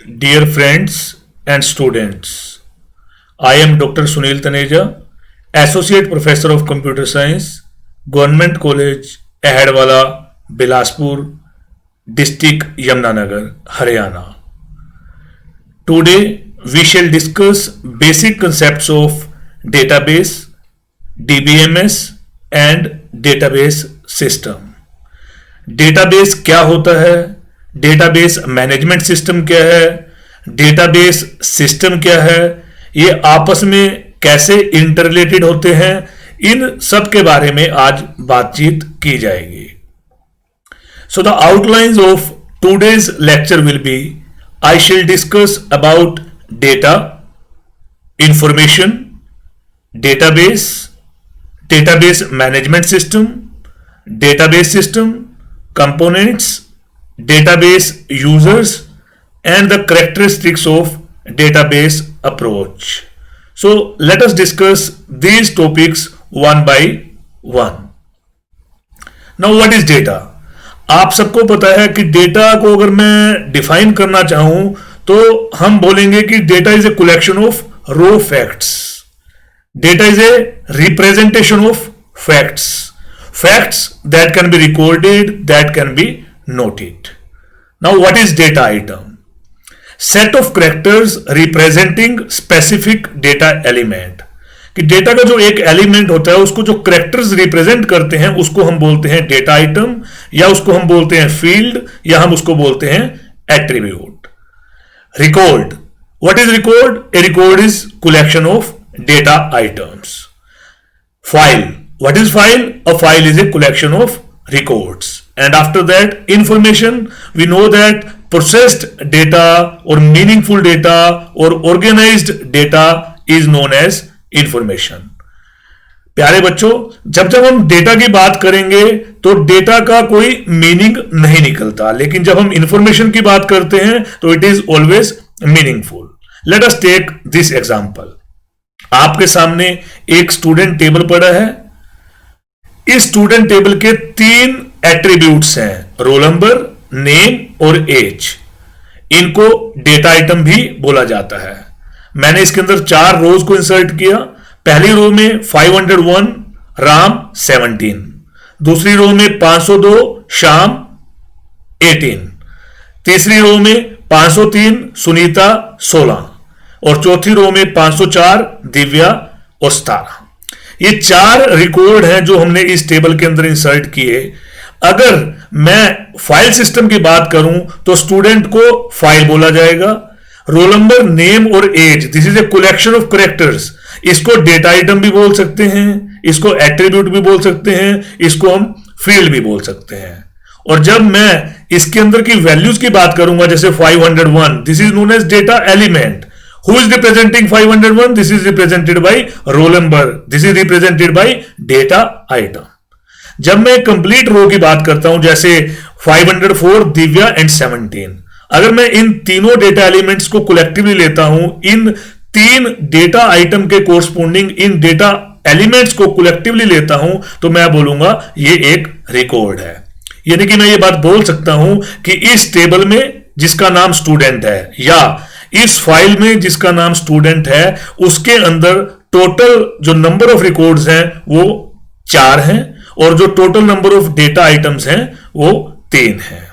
Dear friends and students, I am Dr. Sunil Taneja, Associate Professor of Computer Science, Government College, Ahadwala, Bilaspur, District Yamunanagar, Haryana. Today we shall discuss basic concepts of database, DBMS and database system. Database क्या होता है, database management system क्या है, database system क्या है, ये आपस में कैसे इंटररिलेटेड होते हैं, इन सब के बारे में आज बातचीत की जाएगी. So the outlines of today's lecture will be, I shall discuss about data, information, database, database management system, database system, components, database users, and the characteristics of database approach. So let us discuss these topics one by one. Now what is data? आप सबको पता है कि data को अगर मैं define करना चाहूं तो हम बोलेंगे कि data is a collection of raw facts. Data is a representation of facts. Facts that can be recorded, that can be noted. Now what is data item? Set of characters representing specific data element. कि data का जो एक element होता है उसको जो characters represent करते हैं उसको हम बोलते हैं डेटा आइटम, या उसको हम बोलते हैं फील्ड, या हम उसको बोलते हैं attribute. Record. What is record? A record is collection of data items. File. What is file? A file is a collection of records. And after that, information. We know that processed data or meaningful data or organized data is known as information. प्यारे बच्चों, जब जब हम data की बात करेंगे तो data का कोई मीनिंग नहीं निकलता, लेकिन जब हम इंफॉर्मेशन की बात करते हैं तो it is always meaningful. Let us take this example. आपके सामने एक स्टूडेंट टेबल पड़ा है. इस स्टूडेंट टेबल के 3 एट्रीब्यूट्स हैं, रोल नंबर, नेम और एज. इनको डेटा आइटम भी बोला जाता है. मैंने इसके अंदर 4 रोज को इंसर्ट किया. पहली रो में 501 राम 17, दूसरी रो में 502 श्याम 18, तीसरी रो में 503 सुनीता 16 और चौथी रो में 504 दिव्या और 17. ये 4 रिकॉर्ड हैं जो हमने इस टेबल के अंदर इंसर्ट किए. अगर मैं फाइल सिस्टम की बात करूं तो स्टूडेंट को फाइल बोला जाएगा. रोल नंबर, नेम और age, this is a collection of characters. इसको डेटा आइटम भी बोल सकते हैं, इसको एट्रीब्यूट भी बोल सकते हैं, इसको हम फील्ड भी बोल सकते हैं. और जब मैं इसके अंदर की वैल्यूज की बात करूंगा, जैसे 501, this is known as data element. Who is representing 501? This is represented by roll number. This is represented by data item. जब मैं कंप्लीट रो की बात करता हूं, जैसे 504 दिव्या एंड 17, अगर मैं इन तीनों डेटा एलिमेंट्स को कलेक्टिवली लेता हूं, इन 3 डेटा आइटम के कोरस्पोंडिंग इन डेटा एलिमेंट्स को कलेक्टिवली लेता हूं, तो मैं बोलूंगा ये एक रिकॉर्ड है. यानी कि मैं ये बात बोल सकता हूं कि इस टेबल में जिसका नाम स्टूडेंट है, या इस फाइल में जिसका नाम स्टूडेंट है, उसके अंदर टोटल जो नंबर ऑफ रिकॉर्ड्स हैं वो 4 हैं, और जो total number of data items हैं वो 3 हैं.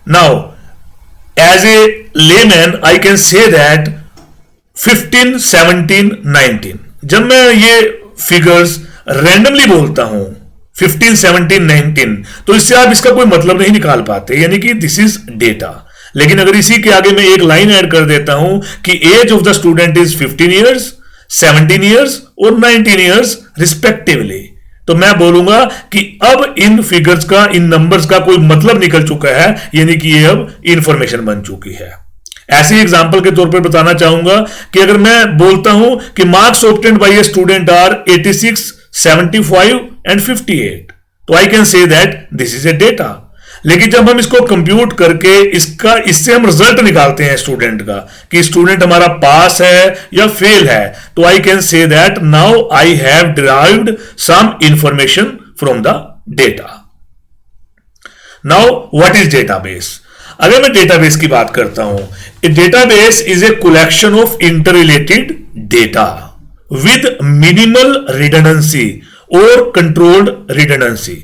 Now as a layman I can say that 15, 17, 19. जब मैं ये फिगर्स रैंडमली बोलता हूं 15, 17, 19, तो इससे आप इसका कोई मतलब नहीं निकाल पाते, यानी कि दिस इज डेटा. लेकिन अगर इसी के आगे मैं एक लाइन ऐड कर देता हूं कि age of the student is 15 years, 17 years और 19 ईयर्स रिस्पेक्टिवली, तो मैं बोलूंगा कि अब इन फिगर्स का, इन नंबर्स का कोई मतलब निकल चुका है, यानी कि ये अब इंफॉर्मेशन बन चुकी है. ऐसे एग्जांपल के तौर पर बताना चाहूंगा कि अगर मैं बोलता हूं कि marks obtained by a student are 86, 75 and 58, तो I can say that this is a data. लेकिन जब हम इसको कंप्यूट करके इससे हम रिजल्ट निकालते हैं स्टूडेंट का कि स्टूडेंट हमारा पास है या फेल है, तो I can say that now I have derived some information from the data. Now what is database? अगर मैं डेटाबेस की बात करता हूं, a database is a collection of interrelated data with minimal redundancy और controlled redundancy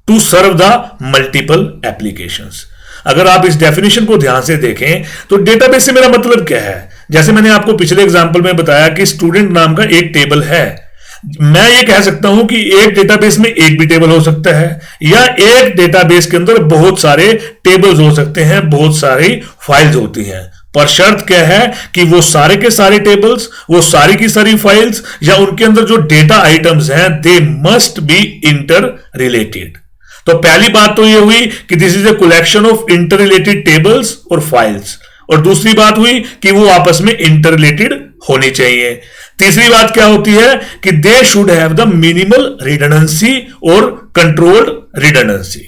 to serve the multiple applications. अगर आप इस डेफिनेशन को ध्यान से देखें तो डेटाबेस से मेरा मतलब क्या है। जैसे मैंने आपको पिछले एग्जांपल में बताया कि स्टूडेंट नाम का एक टेबल है, मैं ये कह सकता हूं कि एक डेटाबेस में एक भी टेबल हो सकता है, या एक डेटाबेस के अंदर बहुत सारे टेबल्स हो सकते हैं, बहुत सारी फाइल्स होती हैं, पर शर्त क्या है कि वो सारे के सारे टेबल्स, वो सारी की सारी फाइल्स या उनके अंदर जो डेटा आइटम्स हैं, दे मस्ट बी इंटर रिलेटेड। तो पहली बात तो ये हुई कि this is a collection of interrelated tables और फाइल्स, और दूसरी बात हुई कि वो आपस में इंटर रिलेटेड होनी चाहिए। तीसरी बात क्या होती है कि they should have the minimal redundancy और कंट्रोल्ड रिडंडेंसी।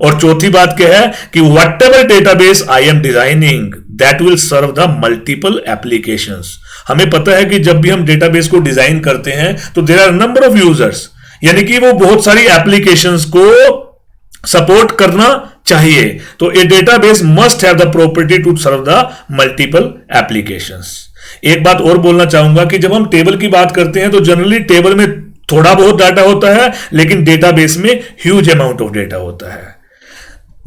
और चौथी बात क्या है कि whatever database I am designing that will serve the multiple applications. हमें पता है कि जब भी हम डेटाबेस को डिजाइन करते हैं तो there are number of users, यानी कि वो बहुत सारी एप्लीकेशंस को सपोर्ट करना चाहिए। तो a database must have the property to serve the multiple applications. एक बात और बोलना चाहूंगा कि जब हम टेबल की बात करते हैं तो जनरली टेबल में थोड़ा बहुत डाटा होता है, लेकिन डेटाबेस में ह्यूज अमाउंट ऑफ डेटा होता है।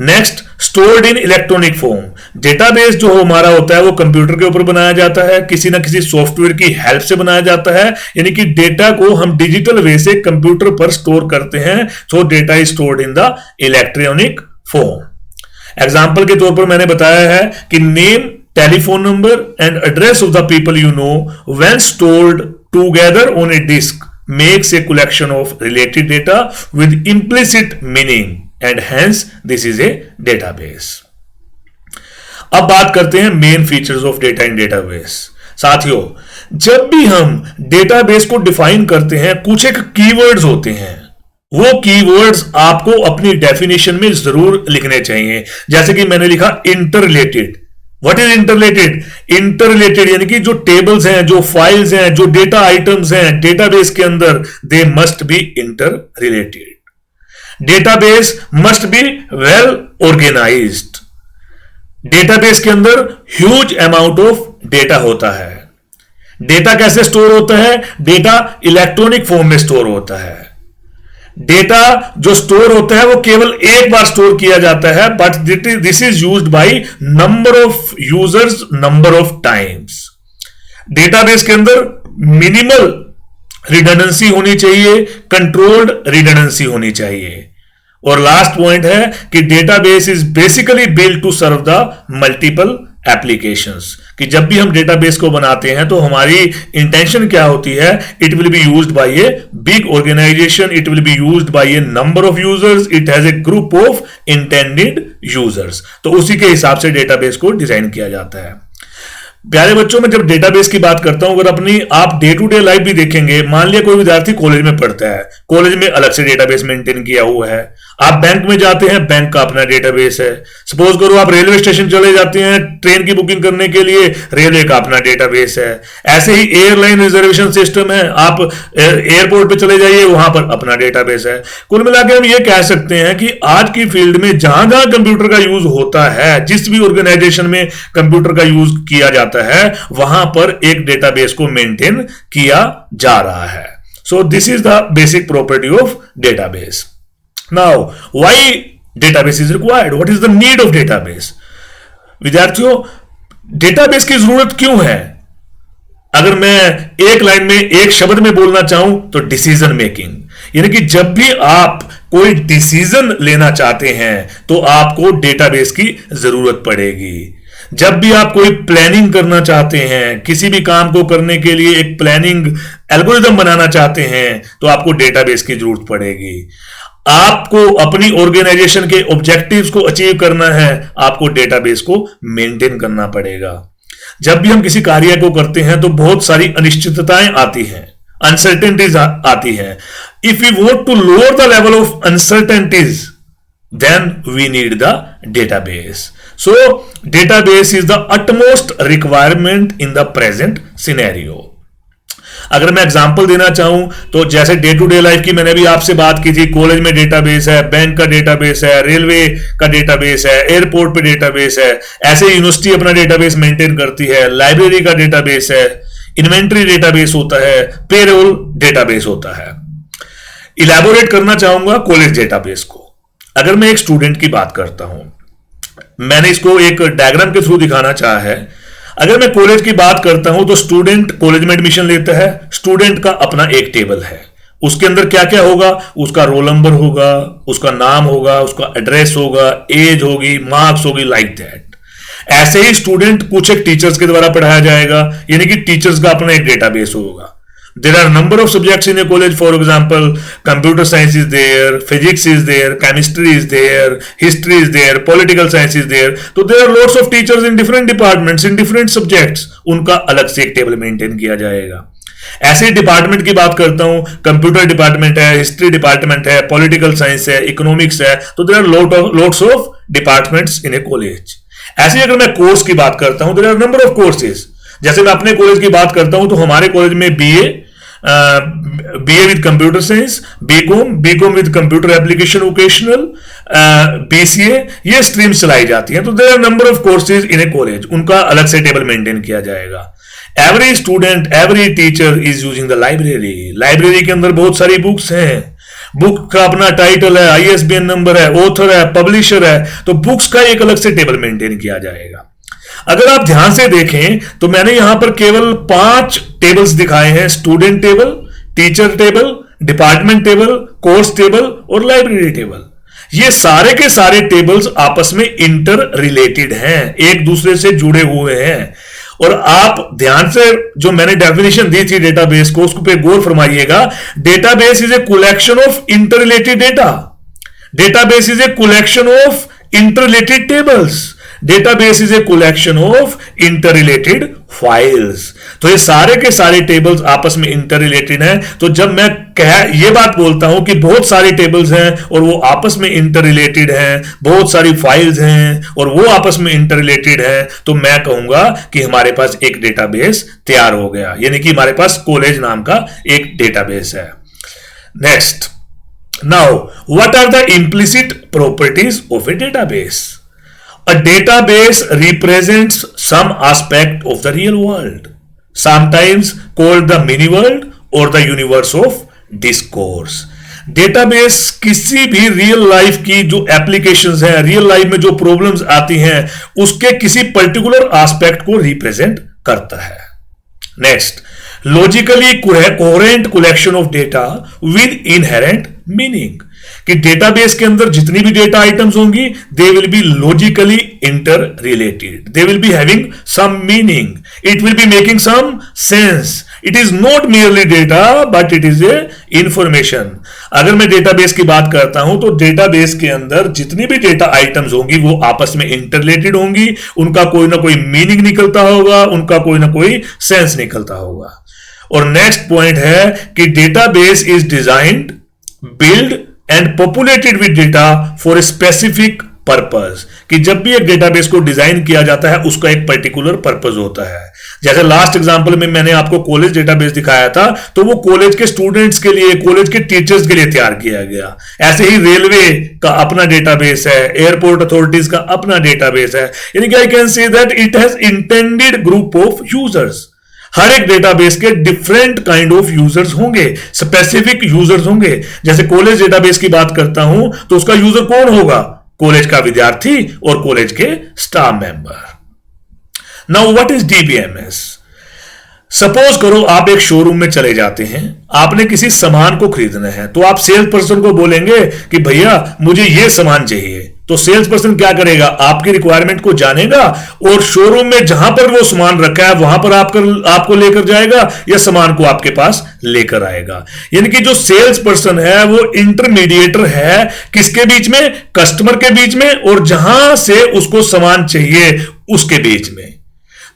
Next, stored in electronic form. Database जो हमारा होता है वो कंप्यूटर के ऊपर बनाया जाता है, किसी ना किसी सॉफ्टवेयर की हेल्प से बनाया जाता है, यानी कि डेटा को हम डिजिटल वे से कंप्यूटर पर स्टोर करते हैं। So data is stored in the electronic form. Example के तौर पर मैंने बताया है कि name, telephone number and address of the people you know when stored together on a disk makes a collection of related data with implicit meaning and hence this is a database। अब बात करते हैं main features of data in database. साथियों, जब भी हम database को define करते हैं कुछ एक कीवर्ड्स होते हैं, वो कीवर्ड्स आपको अपनी डेफिनेशन में जरूर लिखने चाहिए। जैसे कि मैंने लिखा interrelated. What is interrelated? Interrelated यानी कि जो टेबल्स हैं, जो फाइल्स हैं, जो डेटा आइटम्स हैं डेटाबेस के अंदर, they must be interrelated. Database must be well organised. Database के अंदर ह्यूज अमाउंट ऑफ डेटा होता है। डेटा कैसे स्टोर होता है? डेटा इलेक्ट्रॉनिक फॉर्म में स्टोर होता है। डेटा जो स्टोर होता है वो केवल एक बार स्टोर किया जाता है, but this is used by number of users number of times. Database के अंदर मिनिमल रिडंडेंसी होनी चाहिए, कंट्रोल्ड रिडंडेंसी होनी चाहिए। और लास्ट पॉइंट है कि database is basically built to serve the multiple applications. कि जब भी हम डेटाबेस को बनाते हैं तो हमारी इंटेंशन क्या होती है? It will be used by a big organisation, it will be used by a number of users, it has a group of intended users. तो उसी के हिसाब से डेटाबेस को डिजाइन किया जाता है। प्यारे बच्चों, मैं जब डेटाबेस की बात करता हूं, अगर अपनी आप डे टू डे लाइफ भी देखेंगे, मान लिया कोई विद्यार्थी कॉलेज में पढ़ता है, कॉलेज में अलग से डेटाबेस मेंटेन किया हुआ है। आप बैंक में जाते हैं, बैंक का अपना डेटाबेस है। सपोज करो आप रेलवे स्टेशन चले जाते हैं ट्रेन की बुकिंग करने के लिए, रेलवे का अपना डेटाबेस है। ऐसे ही एयरलाइन रिजर्वेशन सिस्टम है, आप एयरपोर्ट पे चले जाइए, वहां पर अपना डेटाबेस है। कुल मिलाकर हम ये कह सकते हैं कि आज की फील्ड में जहां जहां कंप्यूटर का यूज होता है, जिस भी ऑर्गेनाइजेशन में कंप्यूटर का यूज किया जाता है, वहां पर एक डेटाबेस को मेंटेन किया जा रहा है। So this is the basic property of database. Now, why database is required? What is the need of database? विद्यार्थियों, डेटाबेस की जरूरत क्यों है? अगर मैं एक लाइन में, एक शब्द में बोलना चाहूं तो डिसीजन मेकिंग, यानी कि जब भी आप कोई डिसीजन लेना चाहते हैं तो आपको डेटाबेस की जरूरत पड़ेगी। जब भी आप कोई प्लानिंग करना चाहते हैं, किसी भी काम को करने के लिए एक प्लानिंग एल्गोरिथम बनाना चाहते हैं, तो आपको डेटाबेस की जरूरत पड़ेगी। आपको अपनी ऑर्गेनाइजेशन के ऑब्जेक्टिव्स को अचीव करना है, आपको डेटाबेस को मेंटेन करना पड़ेगा। जब भी हम किसी कार्य को करते हैं तो बहुत सारी अनिश्चितताएं आती हैं, अनसर्टेनिटीज आती हैं। If you want to lower the level of uncertainties, then we need the database. So database is the utmost requirement in the present scenario. अगर मैं एग्जांपल देना चाहूं तो जैसे डे टू डे लाइफ की मैंने भी आपसे बात की थी, कॉलेज में डेटाबेस है, बैंक का डेटाबेस है, रेलवे का डेटाबेस है, एयरपोर्ट पे डेटाबेस है, ऐसे यूनिवर्सिटी अपना डेटाबेस मेंटेन करती है, लाइब्रेरी का डेटाबेस है, इन्वेंट्री डेटाबेस होता है, पेरोल डेटाबेस होता है। इलैबोरेट करना चाहूंगा कॉलेज डेटाबेस को। अगर मैं एक स्टूडेंट की बात करता हूं, मैंने इसको एक डायग्राम के थ्रू दिखाना चाहा है। अगर मैं कॉलेज की बात करता हूं तो स्टूडेंट कॉलेज में एडमिशन लेता है, स्टूडेंट का अपना एक टेबल है, उसके अंदर क्या क्या होगा, उसका रोल नंबर होगा, उसका नाम होगा, उसका एड्रेस होगा, एज होगी, मार्क्स होगी, लाइक दैट। ऐसे ही स्टूडेंट कुछ एक टीचर्स के द्वारा पढ़ाया जाएगा, यानी कि टीचर्स का अपना एक डेटाबेस होगा। There are number of subjects in a college. For example, computer science is there, physics is there, chemistry is there, history is there, political science is there. तो there are lots of teachers in different departments, in different subjects. उनका अलग से एक table maintain किया जाएगा। ऐसे department की बात करता हूं, कंप्यूटर डिपार्टमेंट है, हिस्ट्री डिपार्टमेंट है, पॉलिटिकल साइंस है, इकोनॉमिक्स है, तो there are lots of departments in a college. ऐसे अगर मैं कोर्स की बात करता हूं, there are number of courses. जैसे मैं अपने कॉलेज की बात करता हूं तो हमारे कॉलेज में BA with computer science, BCom with computer application vocational, BCA, ये स्ट्रीम्स चलाई जाती हैं। तो there are number of courses in a college, उनका अलग से टेबल मेंटेन किया जाएगा। Every student, every teacher is using the library. Library के अंदर बहुत सारी बुक्स हैं, बुक का अपना टाइटल है, आईएसबीएन नंबर है, ऑथर है, पब्लिशर है, तो बुक्स का एक अलग से टेबल मेंटेन किया जाएगा। अगर आप ध्यान से देखें तो मैंने यहां पर केवल 5 टेबल्स दिखाए हैं, student table, teacher table, department table, course table और लाइब्रेरी टेबल। ये सारे के सारे टेबल्स आपस में इंटर रिलेटेड हैं, एक दूसरे से जुड़े हुए हैं। और आप ध्यान से जो मैंने डेफिनेशन दी थी डेटाबेस को, उसको पे गौर फरमाइएगा। Database is a collection of interrelated data. Database is a collection of interrelated tables. Database is a collection of interrelated files. तो ये सारे के सारे टेबल्स आपस में इंटर रिलेटेड हैं। तो जब मैं ये बात बोलता हूं कि बहुत सारे टेबल्स हैं और वो आपस में इंटर रिलेटेड हैं, बहुत सारी फाइल्स हैं और वो आपस में इंटर रिलेटेड हैं, तो मैं कहूंगा कि हमारे पास एक डेटाबेस तैयार हो गया, यानी कि हमारे पास कॉलेज नाम का एक डेटाबेस है। Next, now what are the implicit properties of a database? A database represents some aspect of the real world, sometimes called the mini world or the universe of discourse. Database किसी भी real life की जो applications हैं, real life में जो problems आती हैं, उसके किसी पर्टिकुलर एस्पेक्ट को रिप्रेजेंट करता है। Next, logically coherent collection of data with inherent meaning, कि डेटाबेस के अंदर जितनी भी डेटा आइटम्स होंगी, they will be logically interrelated, they will be having some meaning, it will be making some sense. It is not merely data but it is a information. अगर मैं database की बात करता हूं तो database के अंदर जितनी भी डेटा आइटम्स होंगी वो आपस में इंटर रिलेटेड होंगी, उनका कोई ना कोई मीनिंग निकलता होगा, उनका कोई ना कोई सेंस निकलता होगा। और नेक्स्ट पॉइंट है कि database is designed, build and populated with data for a specific purpose, कि जब भी एक डेटाबेस को डिजाइन किया जाता है उसका एक पर्टिकुलर पर्पस होता है। जैसे लास्ट एग्जांपल में मैंने आपको कॉलेज डेटाबेस दिखाया था, तो वो कॉलेज के स्टूडेंट्स के लिए, कॉलेज के टीचर्स के लिए तैयार किया गया। ऐसे ही रेलवे का अपना डेटाबेस है, एयरपोर्ट अथॉरिटीज का अपना डेटाबेस है, यानी कि I can say that it has intended group of users. हर एक डेटाबेस के डिफरेंट काइंड ऑफ यूजर्स होंगे, स्पेसिफिक यूजर्स होंगे। जैसे कॉलेज डेटाबेस की बात करता हूं तो उसका यूजर कौन होगा? कॉलेज का विद्यार्थी और कॉलेज के staff member. Now what is DBMS? Suppose करो आप एक शोरूम में चले जाते हैं, आपने किसी सामान को खरीदना है, तो आप सेल्स पर्सन को बोलेंगे कि भैया मुझे यह सामान चाहिए। तो सेल्स पर्सन क्या करेगा? आपकी रिक्वायरमेंट को जानेगा और शोरूम में जहां पर वो सामान रखा है वहां पर आपको लेकर जाएगा या सामान को आपके पास लेकर आएगा। यानी कि जो सेल्स पर्सन है वो इंटरमीडिएटर है, किसके बीच में? कस्टमर के बीच में और जहां से उसको सामान चाहिए उसके बीच में।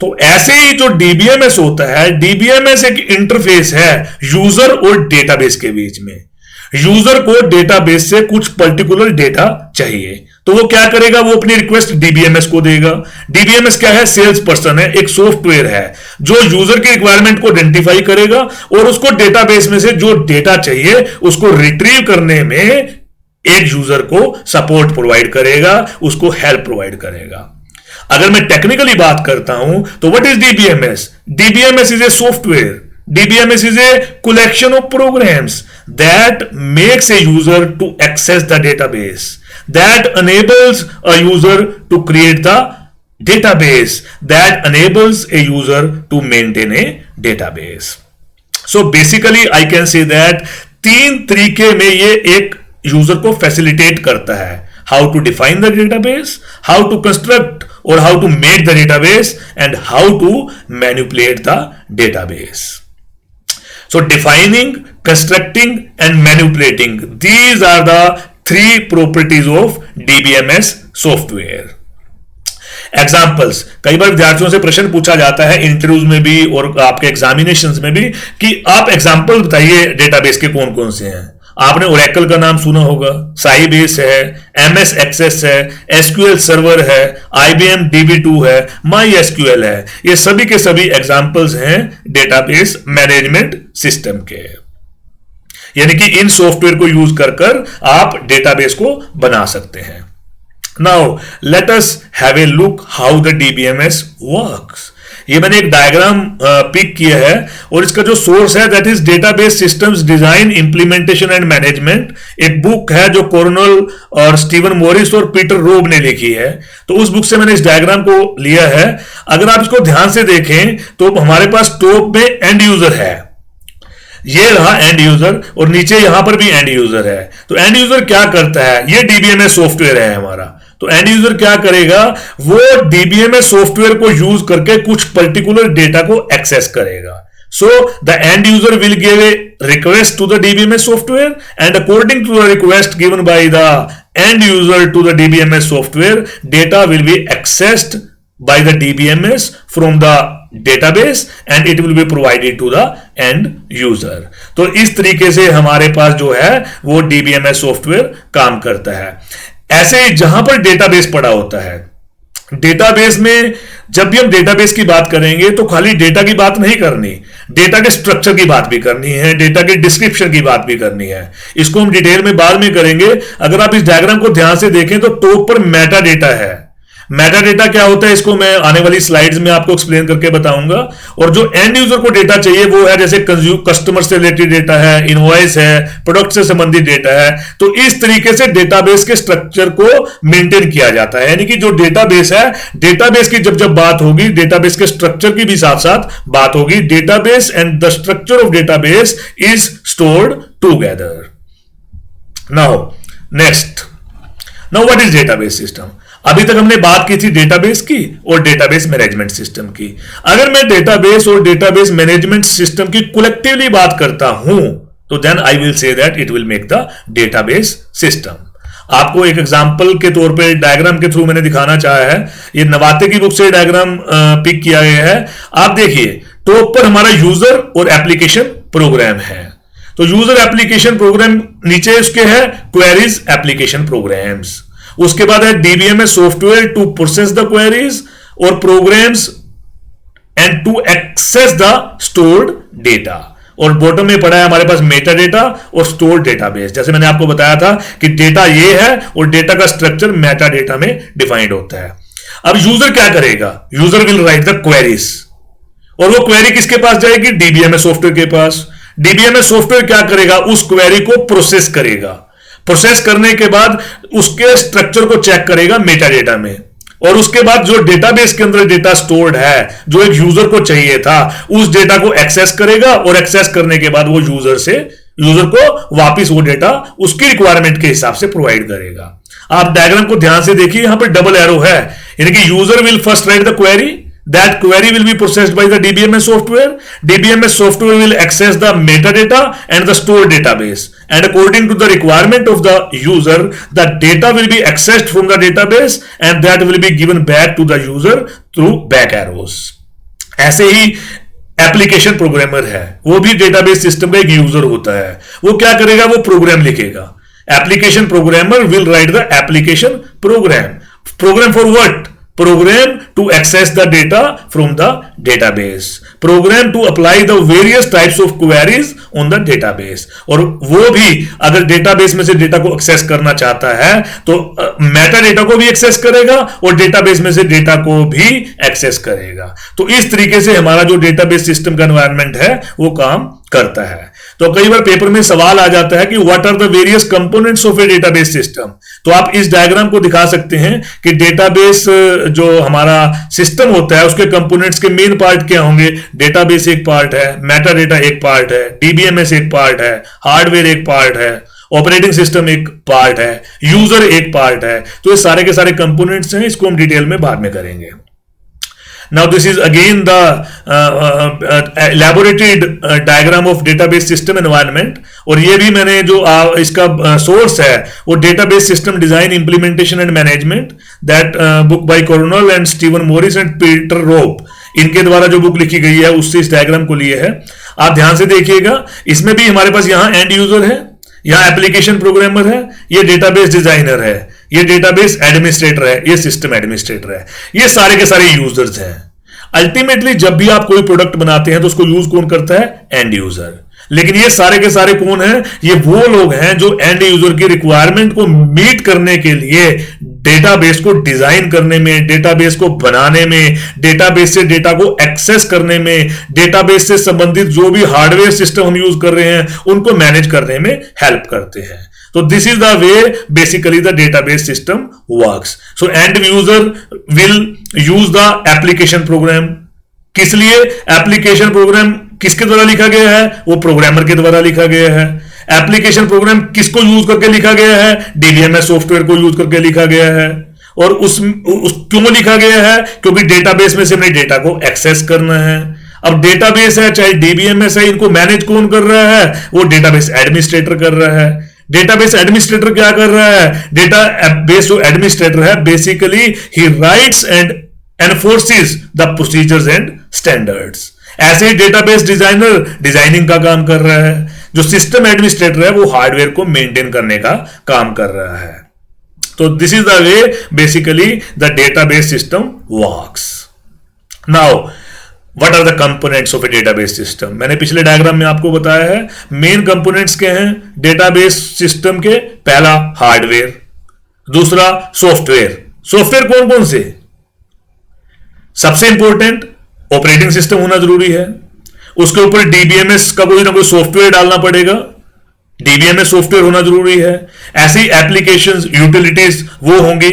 तो ऐसे ही जो डीबीएमएस होता है, डीबीएमएस एक इंटरफेस है यूजर और डेटाबेस के बीच में। यूजर को डेटाबेस से कुछ पर्टिकुलर डेटा चाहिए, तो वो क्या करेगा, वो अपनी रिक्वेस्ट डीबीएमएस को देगा। डीबीएमएस क्या है, सेल्स पर्सन है, एक सॉफ्टवेयर है जो यूजर की रिक्वायरमेंट को आइडेंटिफाई करेगा और उसको डेटाबेस में से जो डेटा चाहिए उसको रिट्रीव करने में एक यूजर को सपोर्ट प्रोवाइड करेगा, उसको हेल्प प्रोवाइड करेगा। अगर मैं टेक्निकली बात करता हूं तो what is DBMS? DBMS is a software, DBMS is a collection of programs that makes a user to access the database, that enables a user to create the database, that enables a user to maintain a database. So basically I can say that तीन तरीके में ये एक user को facilitate करता है, how to define the database, how to construct or how to make the database, and how to manipulate the database. So defining, constructing and manipulating, these are the three properties of DBMS software. Examples, कई बार विद्यार्थियों से प्रश्न पूछा जाता है interviews में भी और आपके एग्जामिनेशंस में भी कि आप एग्जाम्पल बताइए डेटाबेस के कौन कौन से हैं। आपने ओरेकल का नाम सुना होगा, साइबेस है, एमएस एक्सेस है, एसक्यूएल सर्वर है, आईबीएम डीबी2 है, माई एसक्यूएल है। ये सभी के सभी एग्जाम्पल्स हैं डेटाबेस मैनेजमेंट सिस्टम के, यानी कि इन सॉफ्टवेयर को यूज कर आप डेटाबेस को बना सकते हैं। Now let us have a look how the DBMS works. ये मैंने एक डायग्राम पिक किया है और इसका जो सोर्स है that is database systems design implementation and management. एक बुक है जो कॉर्नल और स्टीवन मॉरिस और पीटर रोब ने लिखी है, तो उस बुक से मैंने इस डायग्राम को लिया है। अगर आप इसको ध्यान से देखें तो हमारे पास टॉप में एंड यूजर है, ये रहा एंड यूजर, और नीचे यहां पर भी एंड यूजर है। तो एंड यूजर क्या करता है, ये डीबीएमएस सॉफ्टवेयर है हमारा। तो एंड यूजर क्या करेगा, वो डीबीएमएस सॉफ्टवेयर को यूज करके कुछ पर्टिकुलर डेटा को एक्सेस करेगा। So the end user will give a request to the DBMS software and according to the request given by the end user to the DBMS software, data will be accessed by the DBMS from the database and it will be provided to the end user. तो इस तरीके से हमारे पास जो है वो DBMS software काम करता है। ऐसे ही जहां पर डेटाबेस पड़ा होता है, डेटाबेस में जब भी हम डेटाबेस की बात करेंगे तो खाली डेटा की बात नहीं करनी, डेटा के स्ट्रक्चर की बात भी करनी है, डेटा के डिस्क्रिप्शन की बात भी करनी है। इसको हम डिटेल में बाद में करेंगे। अगर आप इस डायग्राम को ध्यान से देखें तो टॉप पर मेटा डेटा है। मेटा डेटा क्या होता है इसको मैं आने वाली स्लाइड्स में आपको एक्सप्लेन करके बताऊंगा। और जो एंड यूजर को डेटा चाहिए वो है जैसे कस्टमर से रिलेटेड डेटा है, इनवॉइस है, प्रोडक्ट से संबंधित डेटा है। तो इस तरीके से डेटाबेस के स्ट्रक्चर को मेंटेन किया जाता है, यानी कि जो डेटाबेस है, डेटाबेस की जब जब बात होगी डेटाबेस के स्ट्रक्चर की भी साथ साथ बात होगी। Database and the structure of database is stored together. Now next, now what is database system. अभी तक हमने बात की थी डेटाबेस की और डेटाबेस मैनेजमेंट सिस्टम की। अगर मैं डेटाबेस और डेटाबेस मैनेजमेंट सिस्टम की कलेक्टिवली बात करता हूं तो then I will say that it will make the database system. आपको एक एग्जांपल के तौर पे डायग्राम के थ्रू मैंने दिखाना चाहा है। ये नवाते की बुक से डायग्राम पिक किया गया है। आप देखिए टॉप पर हमारा यूजर और एप्लीकेशन प्रोग्राम है। तो यूजर एप्लीकेशन प्रोग्राम, नीचे उसके है क्वेरीज एप्लीकेशन प्रोग्राम्स। उसके बाद है DBMS software to process the queries और programs and to access the stored data. और बॉटम में पड़ा है हमारे पास मेटा डेटा और स्टोर्ड डेटाबेस। जैसे मैंने आपको बताया था कि डेटा ये है और डेटा का स्ट्रक्चर मेटा डेटा में डिफाइंड होता है। अब यूजर क्या करेगा, user will write the queries और वो क्वेरी किसके पास जाएगी, डीबीएमएस सॉफ्टवेयर के पास। डीबीएमएस सॉफ्टवेयर क्या करेगा, उस क्वेरी को प्रोसेस करेगा। प्रोसेस करने के बाद उसके स्ट्रक्चर को चेक करेगा मेटा डेटा में, और उसके बाद जो डेटाबेस के अंदर डेटा स्टोर्ड है जो एक यूजर को चाहिए था उस डेटा को एक्सेस करेगा, और एक्सेस करने के बाद वो यूजर को वापस वो डेटा उसकी रिक्वायरमेंट के हिसाब से प्रोवाइड करेगा। आप डायग्राम को ध्यान से देखिए, यहां पर डबल एरो है, यानी कि user will first right the query, that query will be processed by the DBMS software. DBMS software will access the metadata and the stored database, and according to the requirement of the user, the data will be accessed from the database and that will be given back to the user through back arrows. ऐसे ही application programmer है, वो भी database system का एक user होता है। वो क्या करेगा, वो प्रोग्राम लिखेगा। Application programmer will write the application program. Program for what? Program to access the data from the database. Program to apply the various types of queries on the database. और वो भी अगर डेटाबेस में से data को access करना चाहता है तो मेटा डेटा को भी एक्सेस करेगा और डेटाबेस में से डेटा को भी एक्सेस करेगा. तो इस तरीके से हमारा जो डेटाबेस सिस्टम का एनवायरनमेंट है वो काम करता है. तो कई बार पेपर में सवाल आ जाता है कि what are the various components of a database system. तो आप इस डायग्राम को दिखा सकते हैं कि डेटाबेस जो हमारा सिस्टम होता है उसके कंपोनेंट्स के मेन पार्ट क्या होंगे. डेटाबेस एक पार्ट है, मेटा डेटा एक पार्ट है, डीबीएमएस एक पार्ट है, हार्डवेयर एक पार्ट है, ऑपरेटिंग सिस्टम एक पार्ट है, यूजर एक पार्ट है. तो ये सारे के सारे कंपोनेंट्स हैं, इसको हम डिटेल में बाद में करेंगे. Now this is again the elaborated diagram of database system environment. और ये भी मैंने जो इसका सोर्स है वो database system design implementation and management that book by Coronel and Stephen Morris and Peter Rope. इनके द्वारा जो बुक लिखी गई है उससे इस डायग्राम को लिए है. आप ध्यान से देखिएगा, इसमें भी हमारे पास यहाँ एंड यूजर है, यहाँ एप्लीकेशन प्रोग्रामर है, ये डेटाबेस डिजाइनर है, ये डेटाबेस एडमिनिस्ट्रेटर है, ये सिस्टम एडमिनिस्ट्रेटर है. ये सारे के सारे यूजर्स हैं. अल्टीमेटली जब भी आप कोई प्रोडक्ट बनाते हैं तो उसको यूज कौन करता है? And user. लेकिन ये सारे के सारे कौन हैं? ये वो लोग हैं जो एंड यूजर की रिक्वायरमेंट को मीट करने के लिए डेटाबेस को डिजाइन करने में, डेटाबेस को बनाने में, डेटाबेस से डेटा को एक्सेस करने में, डेटाबेस से संबंधित जो भी हार्डवेयर सिस्टम हम यूज कर रहे हैं उनको मैनेज करने में हेल्प करते हैं. So this is the way basically the database system works. So end user will use the application program. किस लिए? एप्लीकेशन प्रोग्राम किसके द्वारा लिखा गया है? वो प्रोग्रामर के द्वारा लिखा गया है. एप्लीकेशन प्रोग्राम किसको यूज करके लिखा गया है? डीबीएमएस सॉफ्टवेयर को यूज करके लिखा गया है. और उस क्यों लिखा गया है? क्योंकि डेटाबेस में से हमने डेटा को एक्सेस करना है. अब डेटाबेस है चाहे डीबीएमएस है, इनको मैनेज कौन कर रहा है? वो डेटाबेस एडमिनिस्ट्रेटर कर रहा है. डेटाबेस एडमिनिस्ट्रेटर क्या कर रहा है? डेटाबेस जो एडमिनिस्ट्रेटर है basically he rights and एनफोर्सेस the procedures and standards. ऐसे ही डेटाबेस डिजाइनर डिजाइनिंग का काम कर रहा है. जो सिस्टम एडमिनिस्ट्रेटर है वो हार्डवेयर को मेंटेन करने का काम कर रहा है. तो this is the way basically the database system works. Now What are the components of a database system? मैंने पिछले डायग्राम में आपको बताया है मेन कंपोनेंट्स क्या हैं डेटाबेस सिस्टम के. पहला हार्डवेयर, दूसरा सॉफ्टवेयर. सॉफ्टवेयर कौन कौन से? सबसे इंपॉर्टेंट ऑपरेटिंग सिस्टम होना जरूरी है. उसके ऊपर डीबीएमएस का कोई ना कोई सॉफ्टवेयर डालना पड़ेगा. डीबीएमएस सॉफ्टवेयर होना जरूरी है. ऐसी एप्लीकेशंस, यूटिलिटीज वो होंगी.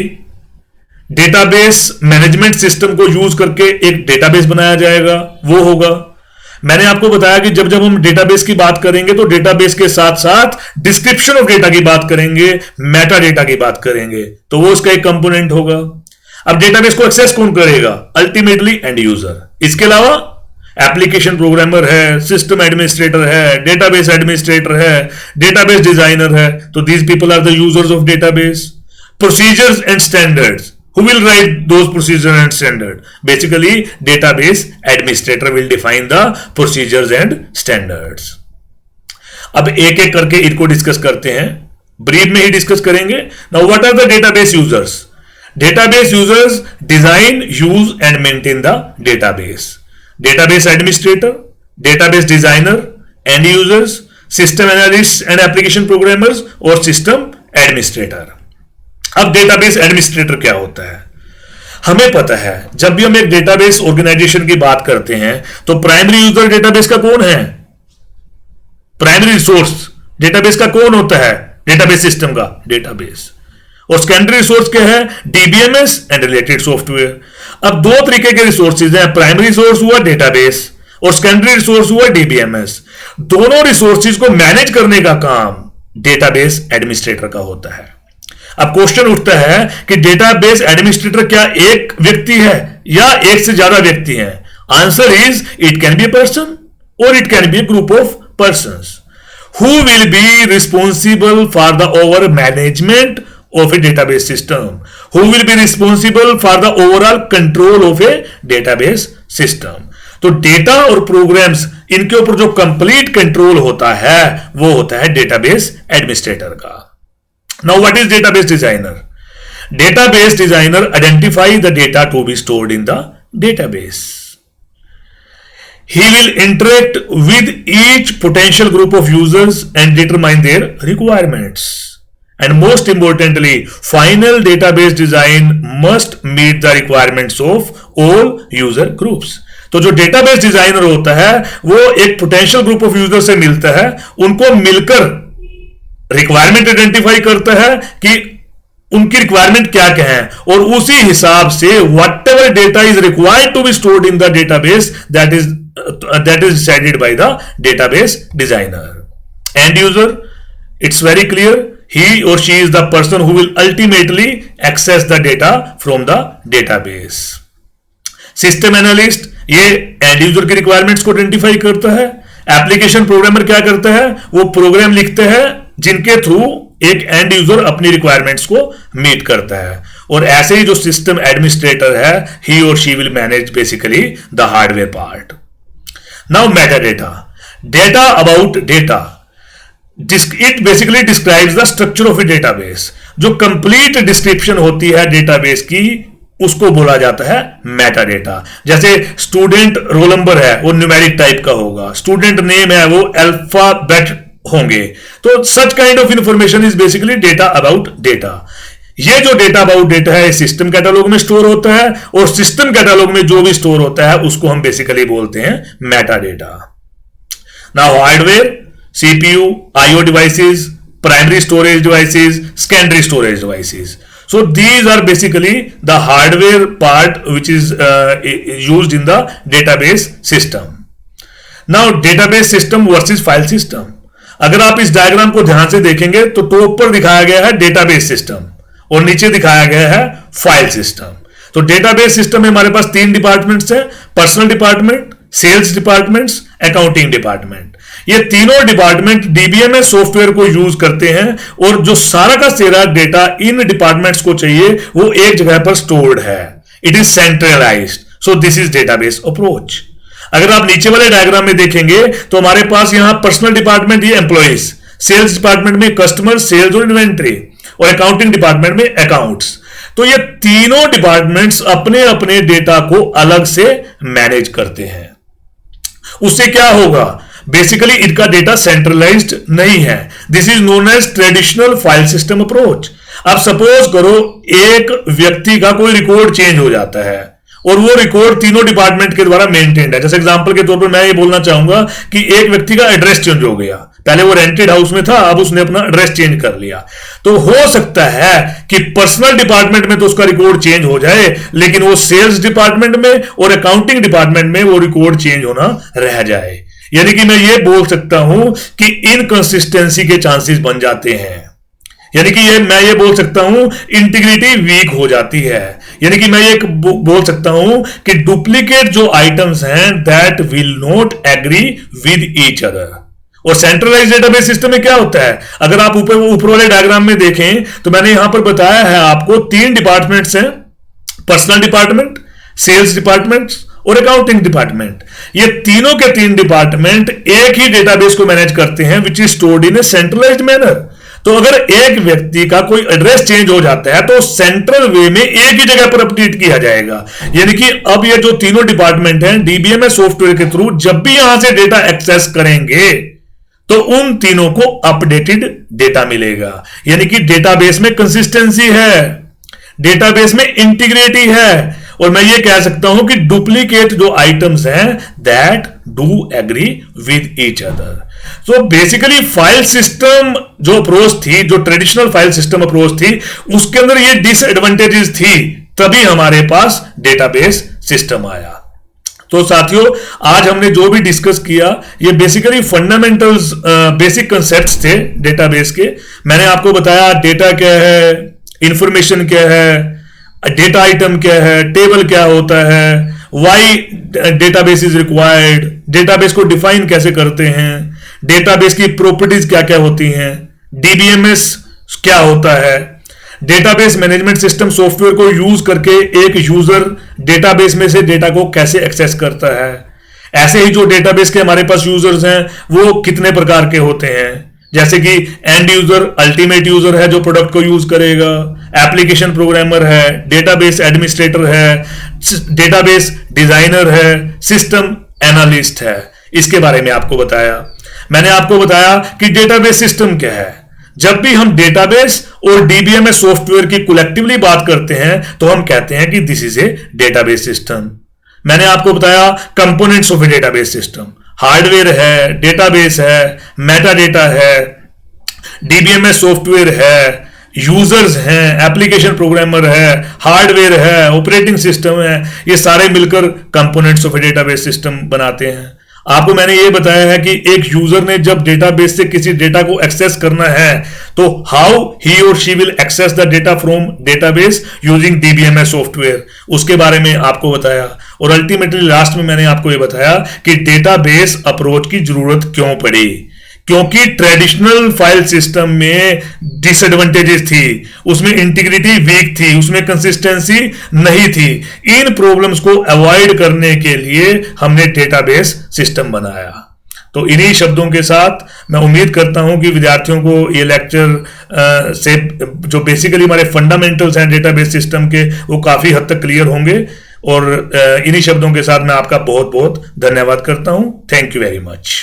डेटाबेस मैनेजमेंट सिस्टम को यूज करके एक डेटाबेस बनाया जाएगा, वो होगा. मैंने आपको बताया कि जब जब हम डेटाबेस की बात करेंगे तो डेटाबेस के साथ साथ डिस्क्रिप्शन ऑफ डेटा की बात करेंगे, मेटा डेटा की बात करेंगे, तो वो उसका एक कंपोनेंट होगा. अब डेटाबेस को एक्सेस कौन करेगा? Ultimately end user. इसके अलावा एप्लीकेशन प्रोग्रामर है, सिस्टम एडमिनिस्ट्रेटर है, डेटाबेस एडमिनिस्ट्रेटर है, डेटाबेस डिजाइनर है. तो these people are the users of database. Procedures and standards. Who will write those procedures and standard? Basically, database administrator will define the procedures and standards. अब एक एक करके इनको discuss करते हैं. ब्रीफ में ही डिस्कस करेंगे. Now, what are the database users? Database users design, use and maintain the database. Database administrator, database designer, end users, system analysts and application programmers और system administrator. अब डेटाबेस एडमिनिस्ट्रेटर क्या होता है? हमें पता है जब भी हम एक डेटाबेस ऑर्गेनाइजेशन की बात करते हैं तो प्राइमरी यूजर डेटाबेस का कौन है? प्राइमरी रिसोर्स डेटाबेस का कौन होता है? डेटाबेस सिस्टम का डेटाबेस. और सेकेंडरी रिसोर्स क्या है? DBMS and related software. अब दो तरीके के रिसोर्सेज हैं. प्राइमरी रिसोर्स हुआ डेटाबेस और सेकेंडरी रिसोर्स हुआ डीबीएमएस. दोनों रिसोर्सेज को मैनेज करने का काम डेटाबेस एडमिनिस्ट्रेटर का होता है. अब क्वेश्चन उठता है कि डेटाबेस एडमिनिस्ट्रेटर क्या एक व्यक्ति है या एक से ज्यादा व्यक्ति हैं? Answer is it can be a person और it can be a group of persons. Who will be responsible for the over management of a database system? Who will be responsible for the overall control of a database system? तो data और programs इनके ऊपर जो complete control होता है वो होता है डेटाबेस एडमिनिस्ट्रेटर का. Now, what is database designer? Database designer identify the data to be stored in the database. He will interact with each potential group of users and determine their requirements. And most importantly, final database design must meet the requirements of all user groups. तो जो database designer होता है वो एक potential group of user से मिलता है, उनको मिलकर रिक्वायरमेंट आइडेंटिफाई करता है कि उनकी रिक्वायरमेंट क्या क्या है, और उसी हिसाब से whatever data is required to be stored in the database that is decided by the database designer. End user, it's very clear, he or she is the person who will ultimately access the data from the database. System analyst ये and user की requirements को identify करता है. Application programmer क्या करता है, वो programme लिखते हैं जिनके थ्रू एक एंड यूजर अपनी रिक्वायरमेंट्स को मीट करता है. और ऐसे ही जो सिस्टम एडमिनिस्ट्रेटर है, ही और she will manage basically the hardware part. Now Meta data, data about data, it basically describes the structure of a database. जो कंप्लीट डिस्क्रिप्शन होती है डेटाबेस की उसको बोला जाता है मेटा डेटा. जैसे स्टूडेंट रोल नंबर है वो न्यूमेरिक टाइप का होगा, स्टूडेंट नेम है वो अल्फाबेट होंगे. तो such kind of information is basically data about data. ये जो डेटा अबाउट डेटा है सिस्टम कैटालॉग में स्टोर होता है, और सिस्टम कैटालॉग में जो भी स्टोर होता है उसको हम बेसिकली बोलते हैं Meta data. Now hardware, CPU, IO devices, primary storage devices, secondary storage devices. So these are basically the hardware part which is used in the database system. Now database system versus file system. अगर आप इस diagram को ध्यान से देखेंगे तो top पर दिखाया गया है डेटाबेस सिस्टम और नीचे दिखाया गया है फाइल सिस्टम. तो डेटाबेस सिस्टम में हमारे पास 3 डिपार्टमेंट्स हैं, personal department, sales departments, accounting department. ये तीनों डिपार्टमेंट डीबीएमएस सॉफ्टवेयर को यूज करते हैं, और जो सारा का सारा डेटा इन डिपार्टमेंट्स को चाहिए वो एक जगह पर स्टोर्ड है. It is centralised. So this is database approach. अगर आप नीचे वाले डायग्राम में देखेंगे तो हमारे पास यहां पर्सनल डिपार्टमेंट ये एम्प्लॉइज, सेल्स डिपार्टमेंट में कस्टमर, सेल्स और इन्वेंट्री, और अकाउंटिंग डिपार्टमेंट में अकाउंट्स. तो ये तीनों डिपार्टमेंट्स अपने अपने डेटा को अलग से मैनेज करते हैं. उससे क्या होगा, बेसिकली इनका डेटा सेंट्रलाइज्ड नहीं है. This is known as traditional file system approach. अब सपोज करो एक व्यक्ति का कोई रिकॉर्ड चेंज हो जाता है और वो रिकॉर्ड तीनों डिपार्टमेंट के द्वारा मेंटेन्ड है. जैसे एग्जांपल के तौर पर मैं ये बोलना चाहूंगा कि एक व्यक्ति का एड्रेस चेंज हो गया, पहले वो रेंटेड हाउस में था, अब उसने अपना एड्रेस चेंज कर लिया. तो हो सकता है कि पर्सनल डिपार्टमेंट में तो उसका रिकॉर्ड चेंज हो जाए, लेकिन वो सेल्स डिपार्टमेंट में और अकाउंटिंग डिपार्टमेंट में वो रिकॉर्ड चेंज होना रह जाए. यानी कि मैं ये बोल सकता हूं कि इनकंसिस्टेंसी के चांसेस बन जाते हैं. यानी कि मैं ये बोल सकता हूं इंटीग्रिटी वीक हो जाती है. यानी कि मैं ये बोल सकता हूं कि डुप्लीकेट जो आइटम्स हैं that will not agree with each other. और सेंट्रलाइज्ड डेटाबेस सिस्टम में क्या होता है, अगर आप ऊपर वाले डायग्राम में देखें तो मैंने यहां पर बताया है आपको 3 डिपार्टमेंट्स हैं, पर्सनल डिपार्टमेंट, सेल्स डिपार्टमेंट और अकाउंटिंग डिपार्टमेंट. ये तीनों के 3 डिपार्टमेंट एक ही डेटाबेस को मैनेज करते हैं which is stored in A centralised manner. तो अगर एक व्यक्ति का कोई एड्रेस चेंज हो जाता है तो सेंट्रल वे में एक ही जगह पर अपडेट किया जाएगा. यानी कि अब ये जो तीनों डिपार्टमेंट हैं डीबीएमएस सॉफ्टवेयर के थ्रू जब भी यहां से डेटा एक्सेस करेंगे तो उन तीनों को अपडेटेड डेटा मिलेगा. यानी कि डेटाबेस में कंसिस्टेंसी है, डेटाबेस में इंटीग्रिटी है, और मैं ये कह सकता हूं कि डुप्लीकेट जो आइटम्स हैं that do agree with each other. So basically file system जो अप्रोच थी, जो ट्रेडिशनल फाइल सिस्टम अप्रोच थी, उसके अंदर ये डिसएडवांटेजेस थी, तभी हमारे पास डेटाबेस सिस्टम आया. तो साथियों, आज हमने जो भी डिस्कस किया ये बेसिकली फंडामेंटल्स, बेसिक कंसेप्ट्स थे डेटाबेस के. मैंने आपको बताया डेटा क्या है, इंफॉर्मेशन क्या है, डेटा आइटम क्या है, टेबल क्या होता है, why database is required, database को डिफाइन कैसे करते हैं, डेटाबेस की प्रॉपर्टीज क्या क्या होती हैं, डीबीएमएस क्या होता है, डेटाबेस मैनेजमेंट सिस्टम सॉफ्टवेयर को यूज करके एक यूजर डेटाबेस में से डेटा को कैसे एक्सेस करता है. ऐसे ही जो डेटाबेस के हमारे पास यूजर्स हैं वो कितने प्रकार के होते हैं, जैसे कि एंड यूजर अल्टीमेट यूजर है जो प्रोडक्ट को यूज करेगा, एप्लीकेशन प्रोग्रामर है, डेटाबेस एडमिनिस्ट्रेटर है, डेटाबेस डिजाइनर है, सिस्टम एनालिस्ट है। इसके बारे में आपको बताया। मैंने आपको बताया कि डेटाबेस सिस्टम क्या है। जब भी हम डेटाबेस और डीबीएमएस सॉफ्टवेयर की कलेक्टिवली बात करते हैं तो हम कहते हैं कि this is A database system. मैंने आपको बताया components of a database system, hardware है, डेटाबेस है, मेटा डेटा है, डीबीएमएस सॉफ्टवेयर है, यूजर्स हैं, एप्लीकेशन प्रोग्रामर है, हार्डवेयर है, ऑपरेटिंग सिस्टम है। ये सारे मिलकर components of a database system बनाते हैं। आपको मैंने ये बताया है कि एक यूजर ने जब डेटाबेस से किसी डेटा को एक्सेस करना है तो हाउ ही और she will access the data from database using DBMS software, उसके बारे में आपको बताया। और अल्टीमेटली लास्ट में मैंने आपको ये बताया कि डेटाबेस अप्रोच की जरूरत क्यों पड़ी, क्योंकि ट्रेडिशनल फाइल सिस्टम में डिसएडवांटेजेस थी, उसमें इंटीग्रिटी वीक थी, उसमें कंसिस्टेंसी नहीं थी। इन प्रॉब्लम्स को अवॉइड करने के लिए हमने डेटाबेस सिस्टम बनाया। तो इन्हीं शब्दों के साथ मैं उम्मीद करता हूं कि विद्यार्थियों को ये लेक्चर से जो बेसिकली हमारे फंडामेंटल्स हैं डेटाबेस सिस्टम के वो काफी हद तक क्लियर होंगे। और इन्हीं शब्दों के साथ मैं आपका बहुत बहुत धन्यवाद करता हूं। Thank you very much.